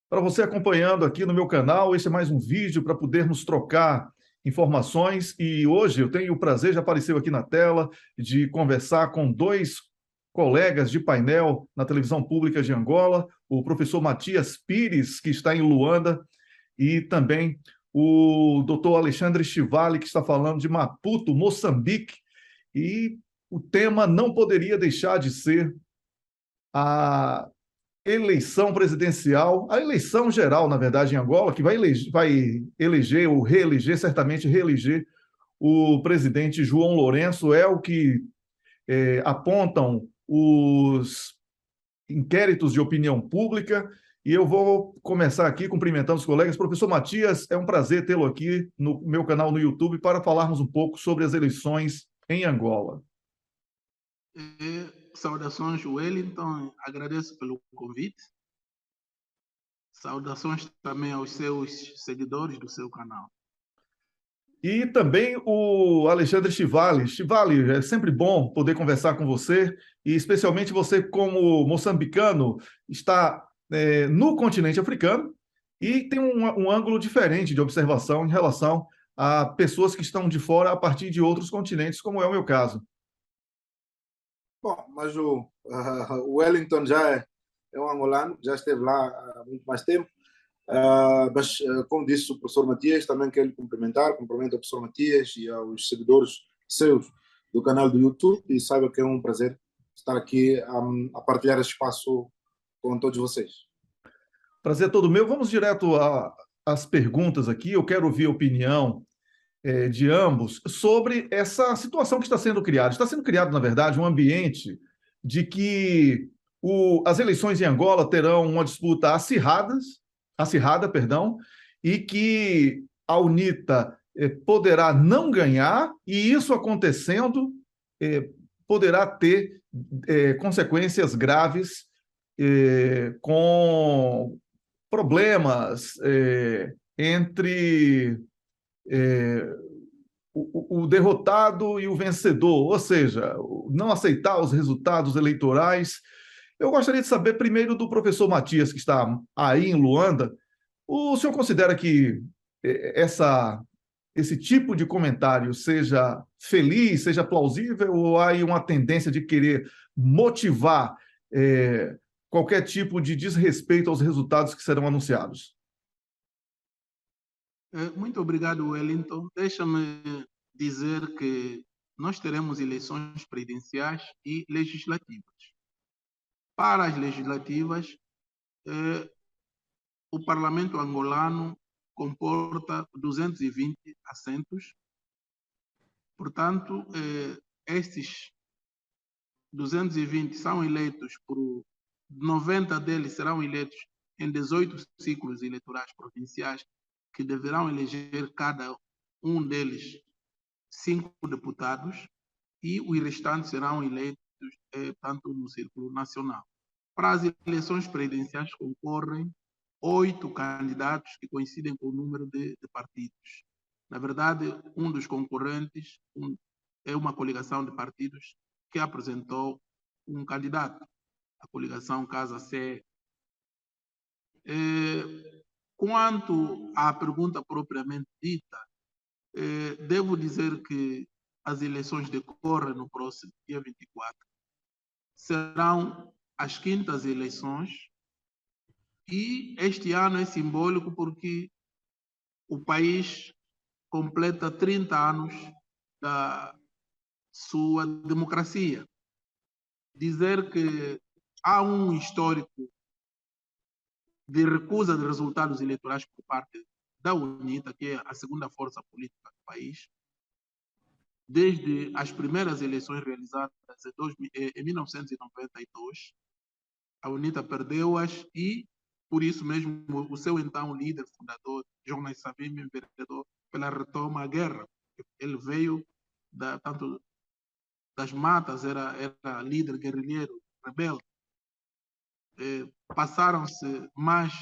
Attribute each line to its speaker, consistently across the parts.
Speaker 1: para você acompanhando aqui no meu canal. Este é mais um vídeo para podermos trocar informações. E hoje eu tenho o prazer, já apareceu aqui na tela, de conversar com dois colegas de painel na televisão pública de Angola, o professor Matias Pires, que está em Luanda, e também o doutor Alexandre Chivali, que está falando de Maputo, Moçambique. E o tema não poderia deixar de ser a eleição presidencial, a eleição geral, na verdade, em Angola, que vai eleger ou reeleger, certamente reeleger o presidente João Lourenço, é o que apontam os inquéritos de opinião pública. E eu vou começar aqui cumprimentando os colegas. Professor Matias, é um prazer tê-lo aqui no meu canal no YouTube para falarmos um pouco sobre as eleições em Angola.
Speaker 2: Saudações, Wellington, agradeço pelo convite. Saudações também aos seus seguidores do seu canal.
Speaker 1: E também o Alexandre Chivali. Chivali, é sempre bom poder conversar com você, e especialmente você, como moçambicano, está no continente africano e tem um ângulo diferente de observação em relação a pessoas que estão de fora a partir de outros continentes, como é o meu caso.
Speaker 3: Bom, mas o Wellington já é um angolano, já esteve lá há muito mais tempo. Mas, como disse o professor Matias, também quero lhe cumprimentar, cumprimento ao professor Matias e aos seguidores seus do canal do YouTube, e saiba que é um prazer estar aqui a partilhar esse espaço com todos vocês.
Speaker 1: Prazer todo meu. Vamos direto às perguntas aqui. Eu quero ouvir a opinião de ambos sobre essa situação que está sendo criada. Está sendo criado, na verdade, um ambiente de que as eleições em Angola terão uma disputa acirrada, perdão, e que a UNITA poderá não ganhar, e isso acontecendo poderá ter consequências graves, com problemas entre o derrotado e o vencedor, ou seja, não aceitar os resultados eleitorais. Eu gostaria de saber primeiro do professor Matias, que está aí em Luanda. O senhor considera que esse tipo de comentário seja feliz, seja plausível, ou há aí uma tendência de querer motivar qualquer tipo de desrespeito aos resultados que serão anunciados?
Speaker 2: Muito obrigado, Wellington. Deixa-me dizer que nós teremos eleições presidenciais e legislativas. Para as legislativas, o parlamento angolano comporta 220 assentos. Portanto, estes 220 são eleitos 90 deles serão eleitos em 18 ciclos eleitorais provinciais, que deverão eleger cada um deles 5 deputados, e os restantes serão eleitos tanto no círculo nacional. Para as eleições presidenciais concorrem 8 candidatos que coincidem com o número de partidos. Na verdade, um dos concorrentes é uma coligação de partidos que apresentou um candidato, a coligação Casa C. Quanto à pergunta propriamente dita, devo dizer que as eleições decorrem no próximo dia 24. Serão as 5ª eleições, e este ano é simbólico porque o país completa 30 anos da sua democracia. Dizer que há um histórico de recusa de resultados eleitorais por parte da UNITA, que é a segunda força política do país, desde as primeiras eleições realizadas em 1992, a UNITA perdeu-as, e por isso mesmo o seu então líder fundador, Jonas Savimbi, enveredou pela retoma à guerra. Ele veio tanto das matas, era líder guerrilheiro, rebelde. Passaram-se mais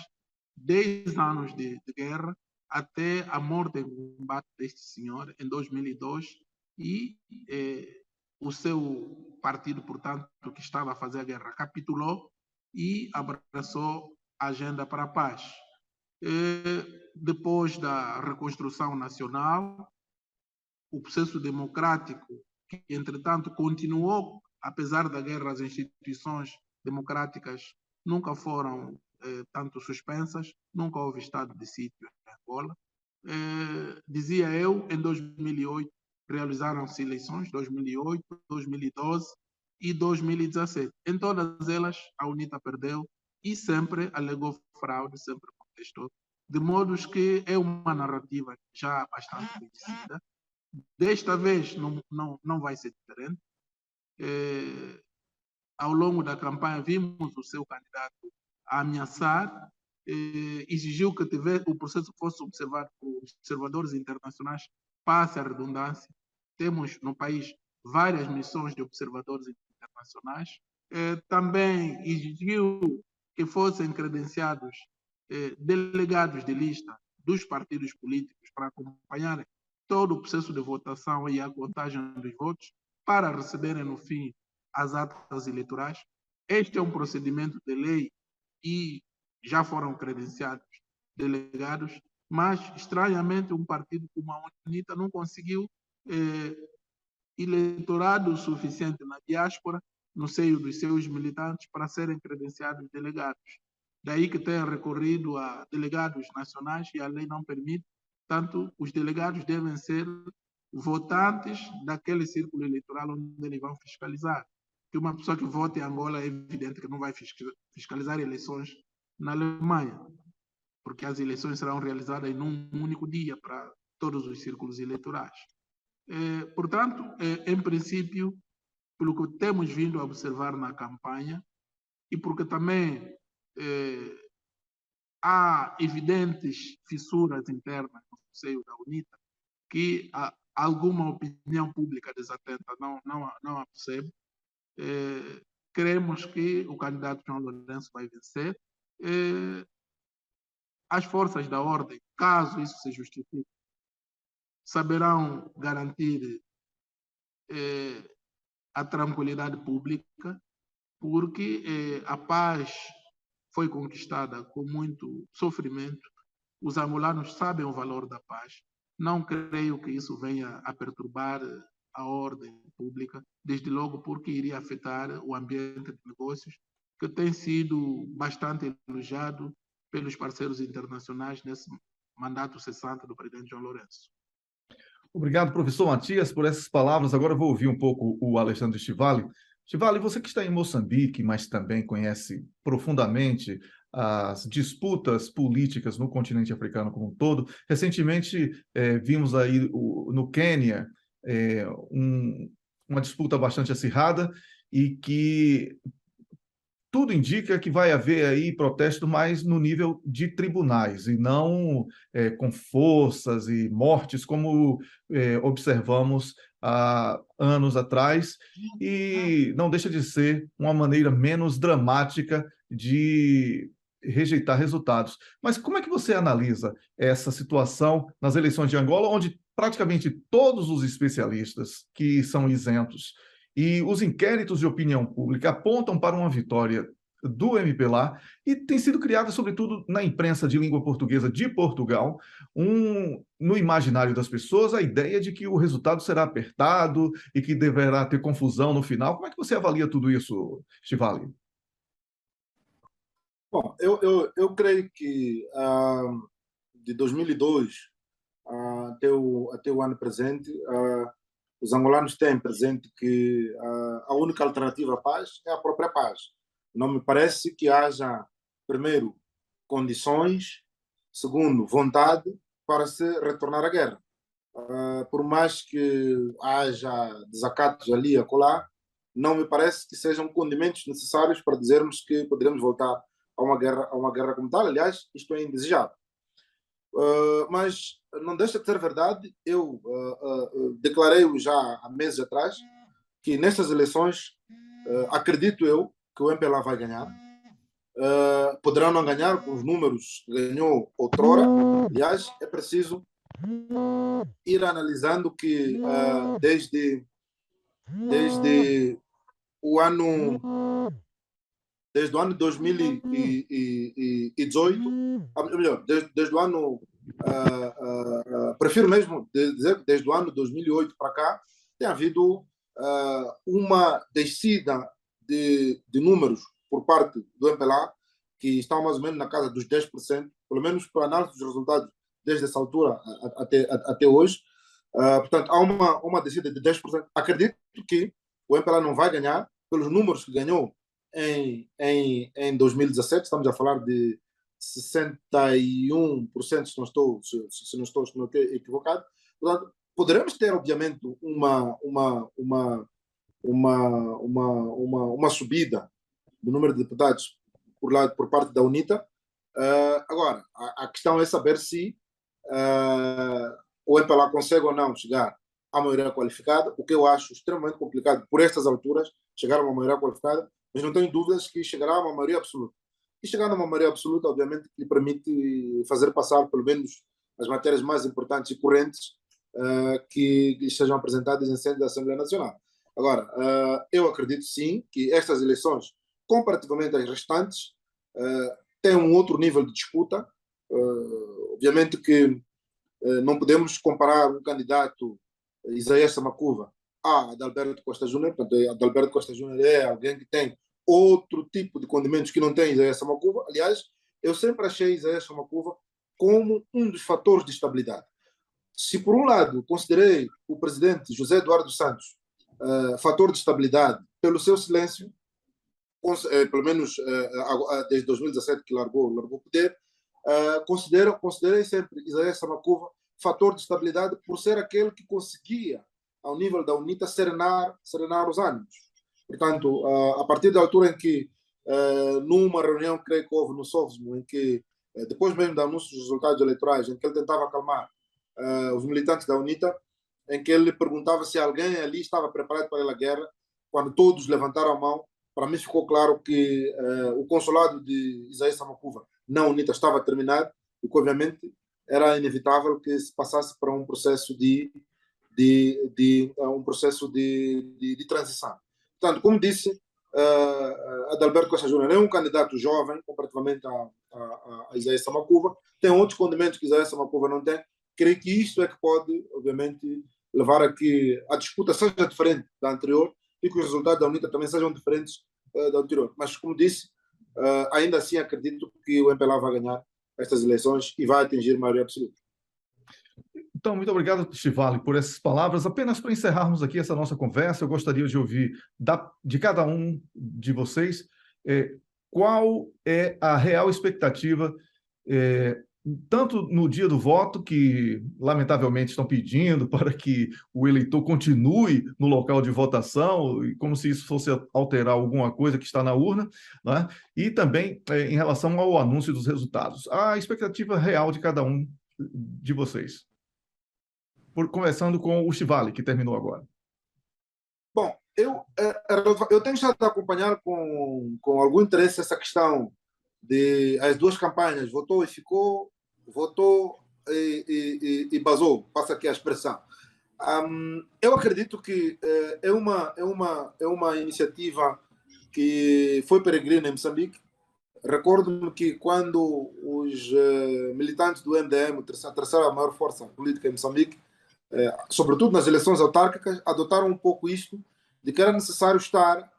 Speaker 2: 10 anos de guerra até a morte em combate deste senhor em 2002, e o seu partido, portanto, que estava a fazer a guerra, capitulou e abraçou agenda para a paz. Depois da reconstrução nacional, o processo democrático, que entretanto continuou, apesar da guerra, as instituições democráticas nunca foram tanto suspensas, nunca houve estado de sítio em Angola. Dizia eu, em 2008 realizaram-se eleições, 2008, 2012 e 2017. Em todas elas, a UNITA perdeu e sempre alegou fraude, sempre contestou, de modo que é uma narrativa já bastante conhecida. Desta vez não vai ser diferente. Ao longo da campanha, vimos o seu candidato a ameaçar, exigiu que o processo fosse observado por observadores internacionais, passe a redundância. Temos no país várias missões de observadores internacionais. Também exigiu que fossem credenciados delegados de lista dos partidos políticos para acompanharem todo o processo de votação e a contagem dos votos, para receberem, no fim, as atas eleitorais. Este é um procedimento de lei e já foram credenciados delegados, mas, estranhamente, um partido como a UNITA não conseguiu eleitorado suficiente na diáspora, no seio dos seus militantes, para serem credenciados delegados. Daí que tenha recorrido a delegados nacionais e a lei não permite. Portanto, os delegados devem ser votantes daquele círculo eleitoral onde eles vão fiscalizar. Que uma pessoa que vota em Angola é evidente que não vai fiscalizar eleições na Alemanha, porque as eleições serão realizadas em um único dia para todos os círculos eleitorais. Portanto, em princípio, pelo que temos vindo a observar na campanha, e porque também há evidentes fissuras internas no seio da UNITA, que alguma opinião pública desatenta não a percebe. Queremos que o candidato João Lourenço vai vencer. As forças da ordem, caso isso se justifique, saberão garantir a tranquilidade pública, porque a paz foi conquistada com muito sofrimento. Os angolanos sabem o valor da paz. Não creio que isso venha a perturbar a ordem pública, desde logo porque iria afetar o ambiente de negócios, que tem sido bastante elogiado pelos parceiros internacionais nesse mandato cessante do presidente João Lourenço.
Speaker 1: Obrigado, professor Matias, por essas palavras. Agora eu vou ouvir um pouco o Alexandre Stivali. Stivali, você que está em Moçambique, mas também conhece profundamente as disputas políticas no continente africano como um todo. Recentemente, vimos aí no Quênia uma disputa bastante acirrada e que tudo indica que vai haver aí protesto mais no nível de tribunais e não com forças e mortes, como observamos há anos atrás, e não deixa de ser uma maneira menos dramática de rejeitar resultados. Mas como é que você analisa essa situação nas eleições de Angola, onde praticamente todos os especialistas que são isentos e os inquéritos de opinião pública apontam para uma vitória do MPLA e tem sido criada, sobretudo, na imprensa de língua portuguesa de Portugal, no imaginário das pessoas, a ideia de que o resultado será apertado e que deverá ter confusão no final. Como é que você avalia tudo isso, Stivali?
Speaker 3: Bom, eu creio que de 2002 até o ano presente, os angolanos têm presente que a única alternativa à paz é a própria paz. Não me parece que haja, primeiro, condições, segundo, vontade para se retornar à guerra. Por mais que haja desacatos ali e acolá, não me parece que sejam condimentos necessários para dizermos que poderemos voltar a uma guerra como tal. Aliás, isto é indesejável. Mas não deixa de ser verdade, eu declarei já há meses atrás que nestas eleições acredito eu que o MPLA vai ganhar. Poderão não ganhar com os números que ganhou outrora. Aliás, é preciso ir analisando que desde o ano desde o ano de 2018, melhor, desde o ano, prefiro mesmo dizer que desde o ano 2008 para cá, tem havido uma descida de números por parte do MPLA, que estão mais ou menos na casa dos 10%, pelo menos para a análise dos resultados desde essa altura até hoje. Portanto, há uma descida de 10%. Acredito que o MPLA não vai ganhar pelos números que ganhou em 2017, estamos a falar de 61%, se não estou equivocado. Portanto, poderemos ter, obviamente, uma subida do número de deputados por parte da UNITA. Agora, a questão é saber se o MPLA consegue ou não chegar à maioria qualificada, o que eu acho extremamente complicado por estas alturas, chegar a uma maioria qualificada, mas não tenho dúvidas que chegará a uma maioria absoluta. E chegando a uma maioria absoluta, obviamente, que lhe permite fazer passar, pelo menos, as matérias mais importantes e correntes que sejam apresentadas em sede da Assembleia Nacional. Agora, eu acredito sim que estas eleições, comparativamente às restantes, têm um outro nível de disputa. Obviamente que não podemos comparar um candidato, Isaías Samakuva, a Adalberto Costa Júnior. Portanto, Adalberto Costa Júnior é alguém que tem outro tipo de condimentos que não tem Isaías Samakuva. Aliás, eu sempre achei Isaías Samakuva como um dos fatores de estabilidade. Se, por um lado, considerei o presidente José Eduardo Santos fator de estabilidade pelo seu silêncio, pelo menos desde 2017 que largou o poder, considerei sempre Isaías Samakuva fator de estabilidade por ser aquele que conseguia, ao nível da UNITA, serenar os ânimos. Portanto, a partir da altura em que, numa reunião, creio que houve no Sovsmo, em que, depois mesmo do anúncio dos resultados eleitorais, em que ele tentava acalmar os militantes da UNITA, em que ele perguntava se alguém ali estava preparado para a guerra, quando todos levantaram a mão, para mim ficou claro que o consulado de Isaías Samakuva na UNITA estava terminado e que, obviamente, era inevitável que se passasse para um processo de transição. Portanto, como disse, Adalberto Costa Júnior é um candidato jovem, comparativamente a Isaías Samakuva, tem outros condimentos que Isaías Samakuva não tem. Creio que isto é que pode, obviamente, levar a que a disputa seja diferente da anterior e que os resultados da UNITA também sejam diferentes da anterior. Mas, como disse, ainda assim acredito que o MPLA vai ganhar estas eleições e vai atingir a maioria absoluta.
Speaker 1: Então, muito obrigado, Chivali, por essas palavras. Apenas para encerrarmos aqui essa nossa conversa, eu gostaria de ouvir de cada um de vocês qual é a real expectativa, tanto no dia do voto, que lamentavelmente estão pedindo para que o eleitor continue no local de votação, como se isso fosse alterar alguma coisa que está na urna, né? E também em relação ao anúncio dos resultados. A expectativa real de cada um de vocês. Começando com o Chivali, que terminou agora.
Speaker 3: Bom, eu tenho estado a acompanhar com algum interesse essa questão de as duas campanhas, votou e ficou, votou e basou, passa aqui a expressão. Eu acredito que é uma iniciativa que foi peregrina em Moçambique. Recordo-me que quando os militantes do MDM, a terceira maior força política em Moçambique, sobretudo nas eleições autárquicas, adotaram um pouco isto, de que era necessário estar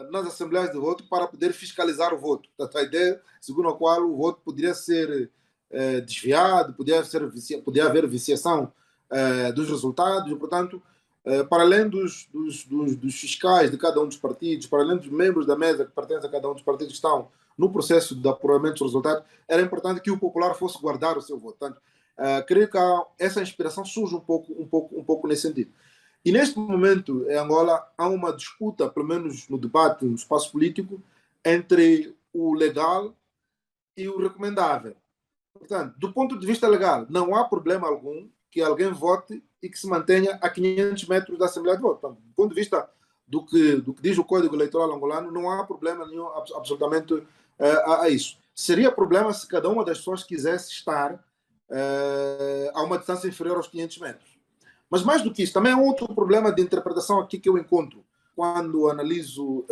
Speaker 3: nas assembleias de voto para poder fiscalizar o voto. Portanto, a ideia segundo a qual o voto poderia ser desviado, podia haver viciação dos resultados, e, portanto, para além dos fiscais de cada um dos partidos, para além dos membros da mesa que pertencem a cada um dos partidos que estão no processo de apuramento dos resultados, era importante que o popular fosse guardar o seu voto. Portanto, creio que essa inspiração surge um pouco nesse sentido. E neste momento, em Angola, há uma disputa, pelo menos no debate, no espaço político, entre o legal e o recomendável. Portanto, do ponto de vista legal, não há problema algum que alguém vote e que se mantenha a 500 metros da Assembleia de Voto. Portanto, do ponto de vista do que diz o Código Eleitoral angolano, não há problema nenhum absolutamente a isso. Seria problema se cada uma das pessoas quisesse estar a uma distância inferior aos 500 metros. Mas mais do que isso, também há outro problema de interpretação aqui que eu encontro quando analiso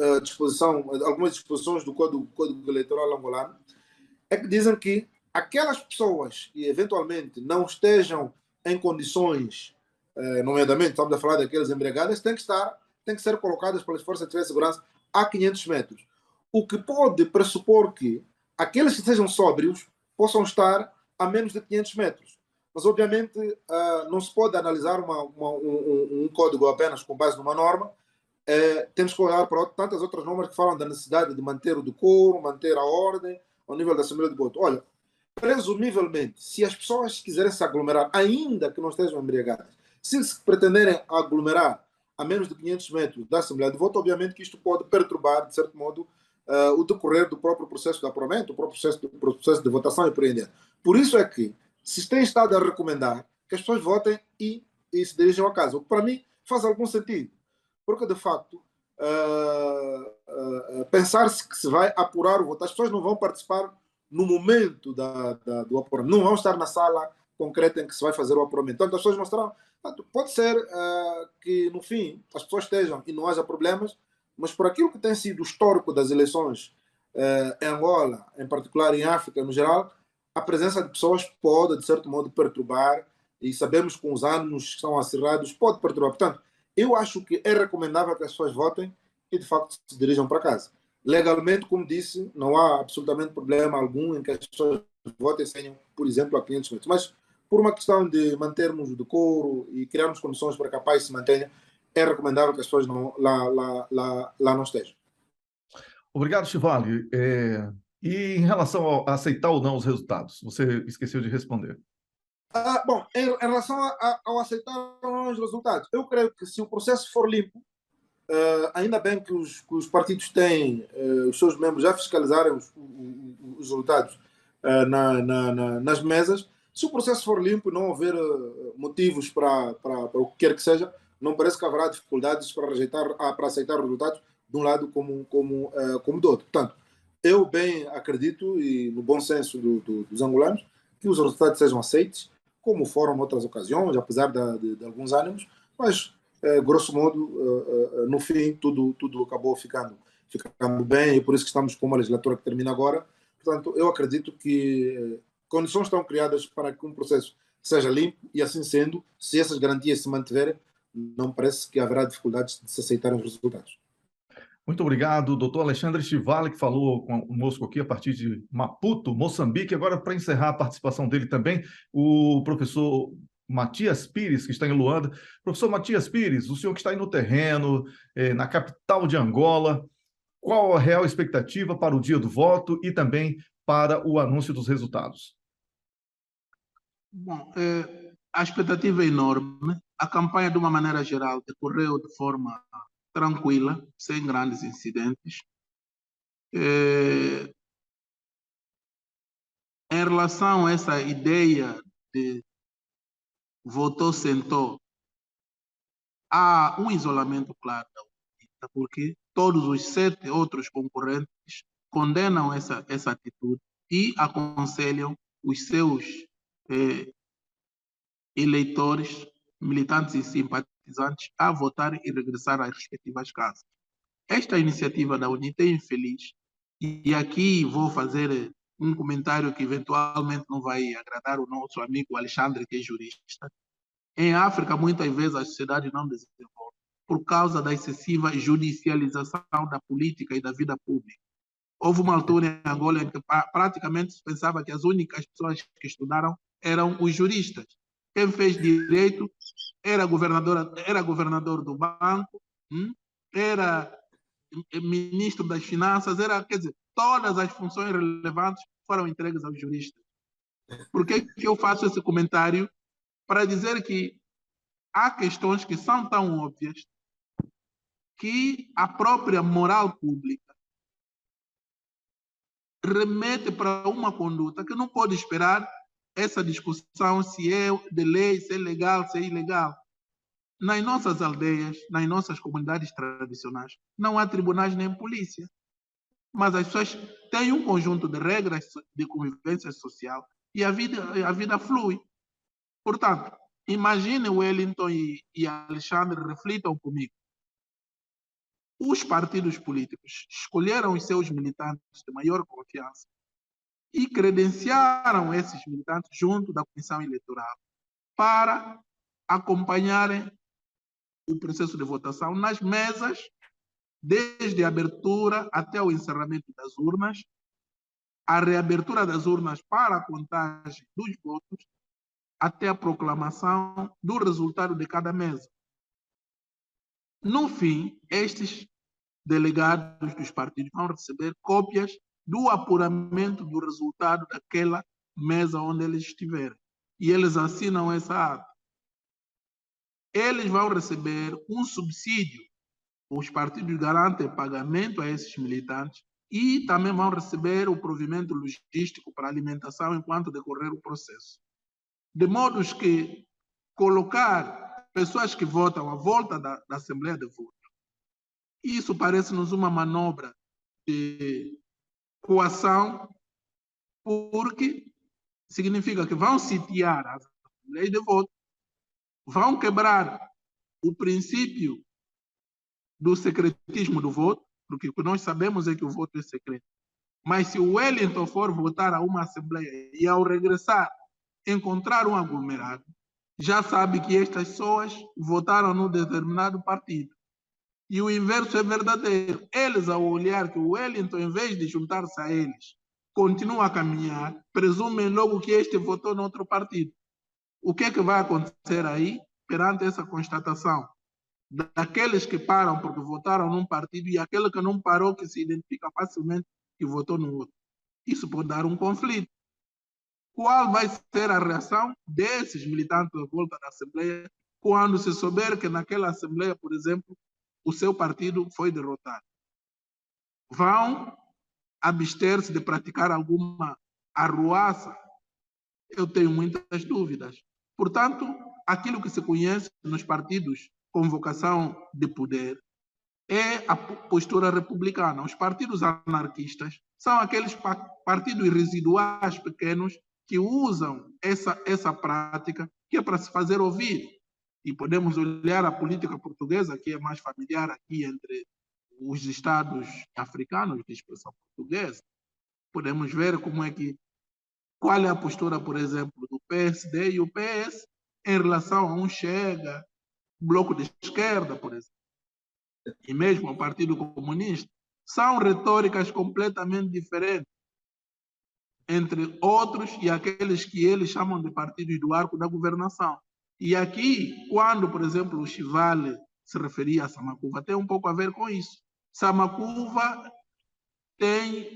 Speaker 3: algumas disposições do Código Eleitoral angolano, é que dizem que aquelas pessoas que eventualmente não estejam em condições, nomeadamente estamos a falar daquelas embriagadas, têm que ser colocadas pelas forças de segurança a 500 metros. O que pode pressupor que aqueles que sejam sóbrios possam estar a menos de 500 metros. Mas, obviamente, não se pode analisar um código apenas com base numa norma. Temos que olhar para tantas outras normas que falam da necessidade de manter o decoro, manter a ordem ao nível da Assembleia de Voto. Olha, presumivelmente, se as pessoas quiserem se aglomerar, ainda que não estejam embriagadas, se pretenderem aglomerar a menos de 500 metros da Assembleia de Voto, obviamente que isto pode perturbar, de certo modo, o decorrer do próprio processo de apuramento, o próprio processo de votação e por aí adiante. Por isso é que se tem estado a recomendar que as pessoas votem e se dirijam a casa, o que para mim faz algum sentido, porque de facto pensar-se que se vai apurar o voto, as pessoas não vão participar no momento do apuramento, não vão estar na sala concreta em que se vai fazer o apuramento. Então as pessoas não estarão. Pode ser que no fim as pessoas estejam e não haja problemas, mas por aquilo que tem sido o histórico das eleições em Angola, em particular em África no geral, a presença de pessoas pode, de certo modo, perturbar, e sabemos que com os anos que estão acirrados, pode perturbar. Portanto, eu acho que é recomendável que as pessoas votem e, de facto, se dirijam para casa. Legalmente, como disse, não há absolutamente problema algum em que as pessoas votem sem, por exemplo, a 500 metros. Mas, por uma questão de mantermos o decoro e criarmos condições para que a paz se mantenha, é recomendável que as pessoas lá não estejam.
Speaker 1: Obrigado, Chivali. E em relação a aceitar ou não os resultados, você esqueceu de responder.
Speaker 3: Bom, em relação ao aceitar ou não os resultados, eu creio que se o processo for limpo, ainda bem que os partidos têm os seus membros já fiscalizarem os resultados nas mesas. Se o processo for limpo e não houver motivos para o que quer que seja, não parece que haverá dificuldades para aceitar os resultados de um lado como do outro. Portanto, eu bem acredito, e no bom senso dos angolanos, que os resultados sejam aceitos, como foram em outras ocasiões, apesar de alguns ânimos, mas, grosso modo, no fim, tudo acabou ficando bem, e por isso que estamos com uma legislatura que termina agora. Portanto, eu acredito que condições estão criadas para que um processo seja limpo, e assim sendo, se essas garantias se mantiverem, não parece que haverá dificuldades de se aceitarem os resultados.
Speaker 1: Muito obrigado, doutor Alexandre Chivali, que falou conosco aqui a partir de Maputo, Moçambique. Agora, para encerrar a participação dele também, o professor Matias Pires, que está em Luanda. Professor Matias Pires, o senhor que está aí no terreno, na capital de Angola, qual a real expectativa para o dia do voto e também para o anúncio dos resultados?
Speaker 2: Bom, a expectativa é enorme. A campanha, de uma maneira geral, decorreu de forma tranquila, sem grandes incidentes. Em relação a essa ideia de votou, sentou, há um isolamento claro da UNITA, porque todos os 7 outros concorrentes condenam essa atitude e aconselham os seus eleitores, militantes e simpatizantes a votarem e regressar às respectivas casas. Esta iniciativa da UNITA é infeliz, e aqui vou fazer um comentário que eventualmente não vai agradar o nosso amigo Alexandre, que é jurista. Em África, muitas vezes a sociedade não desenvolve por causa da excessiva judicialização da política e da vida pública. Houve uma altura em Angola em que praticamente se pensava que as únicas pessoas que estudaram eram os juristas. Quem fez direito era governador do banco, era ministro das finanças, quer dizer, todas as funções relevantes foram entregues aos juristas. Por que eu faço esse comentário? Para dizer que há questões que são tão óbvias que a própria moral pública remete para uma conduta que não pode esperar essa discussão se é de lei, se é legal, se é ilegal. Nas nossas aldeias, nas nossas comunidades tradicionais, não há tribunais nem polícia. Mas as pessoas têm um conjunto de regras de convivência social e a vida flui. Portanto, imagine Wellington e Alexandre, reflitam comigo. os partidos políticos escolheram os seus militantes de maior confiança e credenciaram esses militantes junto da Comissão Eleitoral para acompanharem o processo de votação nas mesas, desde a abertura até o encerramento das urnas, a reabertura das urnas para a contagem dos votos, até a proclamação do resultado de cada mesa. No fim, estes delegados dos partidos vão receber cópias do apuramento do resultado daquela mesa onde eles estiverem. E eles assinam essa ata. Eles vão receber um subsídio. Os partidos garantem pagamento a esses militantes e também vão receber o provimento logístico para alimentação enquanto decorrer o processo. De modo que colocar pessoas que votam à volta da Assembleia de Voto, isso parece-nos uma manobra de coação, porque significa que vão sitiar as Assembleias de Voto, vão quebrar o princípio do secretismo do voto, porque o que nós sabemos é que o voto é secreto. Mas se o Wellington for votar a uma Assembleia e ao regressar encontrar um aglomerado, já sabe que estas pessoas votaram num determinado partido. E o inverso é verdadeiro. Eles, ao olhar que o Wellington, em vez de juntar-se a eles, continua a caminhar, presumem logo que este votou no outro partido. O que é que vai acontecer aí perante essa constatação? Daqueles que param porque votaram num partido e aquele que não parou, que se identifica facilmente que votou no outro. Isso pode dar um conflito. Qual vai ser a reação desses militantes à volta da Assembleia quando se souber que naquela Assembleia, por exemplo, o seu partido foi derrotado? Vão abster-se de praticar alguma arruaça? Eu tenho muitas dúvidas. Portanto, aquilo que se conhece nos partidos com vocação de poder é a postura republicana. Os partidos anarquistas são aqueles partidos residuais pequenos que usam essa prática que é para se fazer ouvir. E podemos olhar a política portuguesa, que é mais familiar aqui entre os estados africanos de expressão portuguesa. Podemos ver qual é a postura, por exemplo, do PSD e o PS em relação a um Chega, bloco de esquerda, por exemplo, e mesmo ao Partido Comunista. São retóricas completamente diferentes entre outros e aqueles que eles chamam de partidos do arco da governação. E aqui, quando, por exemplo, o Chivale se referia a Samakuva, tem um pouco a ver com isso. Samakuva tem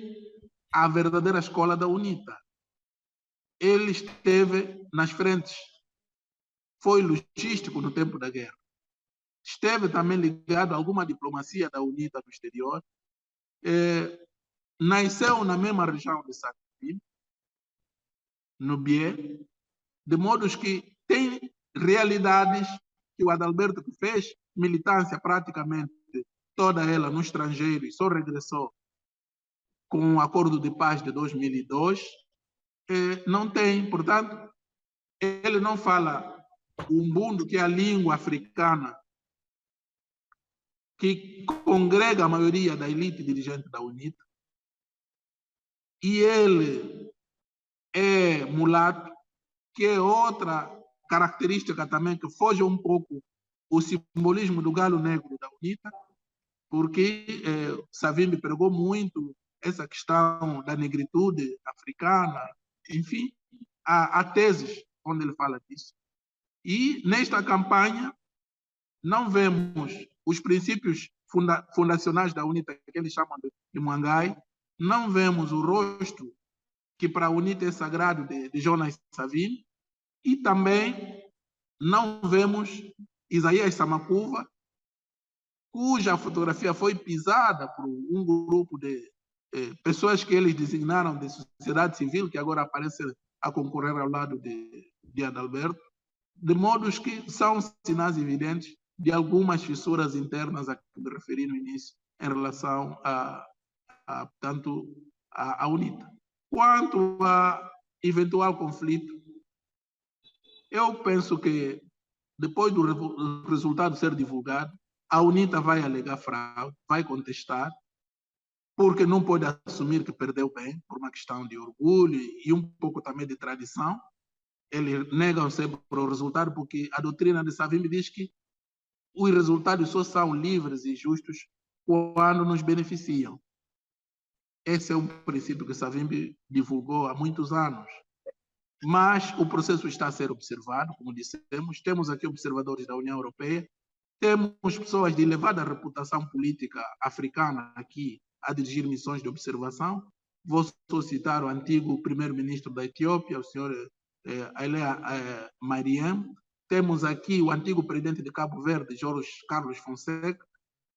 Speaker 2: a verdadeira escola da UNITA. Ele esteve nas frentes, foi logístico no tempo da guerra. Esteve também ligado a alguma diplomacia da UNITA no exterior. Nasceu na mesma região de Sacavim, no Bié, de modo que tem realidades que o Adalberto, que fez militância praticamente toda ela no estrangeiro e só regressou com o Acordo de Paz de 2002, não tem. Portanto, ele não fala o Umbundo, que é a língua africana que congrega a maioria da elite dirigente da UNITA, e ele é mulato, que é outra característica também que foge um pouco o simbolismo do galo negro da UNITA, porque Savimbi pregou muito essa questão da negritude africana, enfim, há teses onde ele fala disso. E nesta campanha não vemos os princípios fundacionais da UNITA, que eles chamam de Mangai, não vemos o rosto que para a UNITA é sagrado de Jonas Savimbi, e também não vemos Isaías Samakuva, cuja fotografia foi pisada por um grupo de pessoas que eles designaram de sociedade civil, que agora aparecem a concorrer ao lado de Adalberto, de modo que são sinais evidentes de algumas fissuras internas a que me referi no início em relação portanto, à UNITA. Quanto a eventual conflito, eu penso que depois do resultado ser divulgado, A UNITA vai alegar fraude, vai contestar, porque não pode assumir que perdeu bem, por uma questão de orgulho e um pouco também de tradição. Eles negam sempre o resultado, porque a doutrina de Savimbi diz que os resultados só são livres e justos quando nos beneficiam. Esse é um princípio que Savimbi divulgou há muitos anos. Mas o processo está a ser observado, como dissemos. Temos aqui observadores da União Europeia, temos pessoas de elevada reputação política africana aqui a dirigir missões de observação. Vou só citar o antigo primeiro-ministro da Etiópia, o senhor Haile Mariam. Temos aqui o antigo presidente de Cabo Verde, Jorge Carlos Fonseca.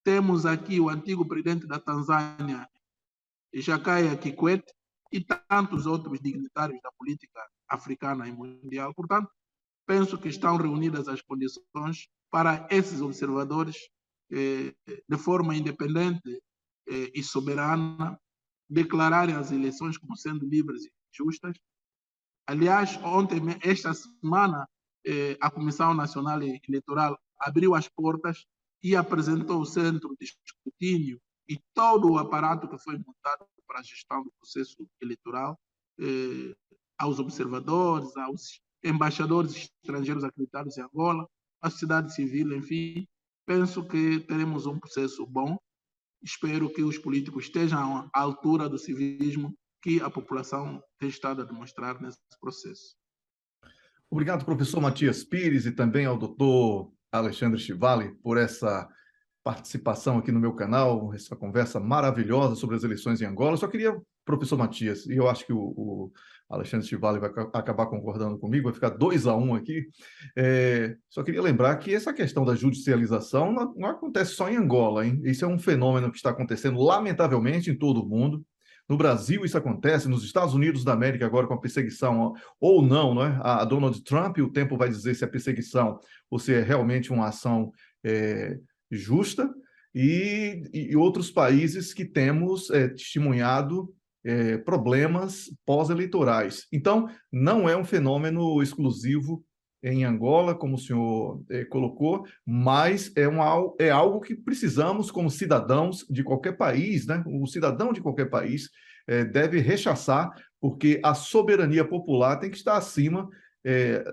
Speaker 2: Temos aqui o antigo presidente da Tanzânia, Jakaya Kikwete, e tantos outros dignitários da política africana e mundial. Portanto, penso que estão reunidas as condições para esses observadores, de forma independente e soberana, declararem as eleições como sendo livres e justas. Aliás, esta semana, a Comissão Nacional Eleitoral abriu as portas e apresentou o centro de escrutínio e todo o aparato que foi montado para a gestão do processo eleitoral aos observadores, aos embaixadores estrangeiros acreditados em Angola, à sociedade civil, enfim. Penso que teremos um processo bom. Espero que os políticos estejam à altura do civismo que a população tem estado a demonstrar nesse processo.
Speaker 1: Obrigado, professor Matias Pires, e também ao doutor Alexandre Chivali por essa participação aqui no meu canal, essa conversa maravilhosa sobre as eleições em Angola. Eu só queria, professor Matias, e eu acho que o Alexandre Chivali vai acabar concordando comigo, vai ficar 2-1 aqui, só queria lembrar que essa questão da judicialização não acontece só em Angola, hein? Isso é um fenômeno que está acontecendo, lamentavelmente, em todo o mundo. No Brasil isso acontece, nos Estados Unidos da América agora com a perseguição, ou não, não é? A Donald Trump, o tempo vai dizer se é perseguição ou se é realmente uma ação justa, e outros países que temos testemunhado problemas pós-eleitorais. Então, não é um fenômeno exclusivo em Angola, como o senhor colocou, mas é algo que precisamos, como cidadãos de qualquer país, né? O cidadão de qualquer país deve rechaçar, porque a soberania popular tem que estar acima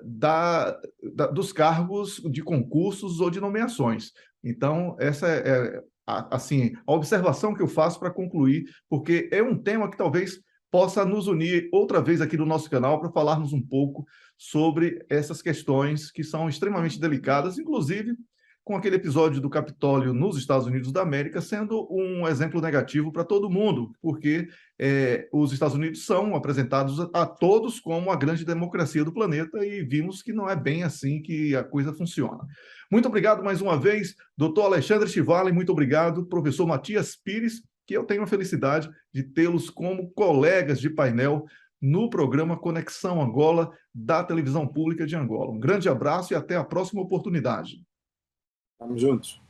Speaker 1: dos cargos de concursos ou de nomeações. Então, essa assim, a observação que eu faço para concluir, porque é um tema que talvez possa nos unir outra vez aqui no nosso canal para falarmos um pouco sobre essas questões que são extremamente delicadas, inclusive com aquele episódio do Capitólio nos Estados Unidos da América sendo um exemplo negativo para todo mundo, porque os Estados Unidos são apresentados a todos como a grande democracia do planeta e vimos que não é bem assim que a coisa funciona. Muito obrigado mais uma vez, doutor Alexandre Chivali, muito obrigado, professor Matias Pires, que eu tenho a felicidade de tê-los como colegas de painel no programa Conexão Angola, da Televisão Pública de Angola. Um grande abraço e até a próxima oportunidade.
Speaker 3: Estamos juntos.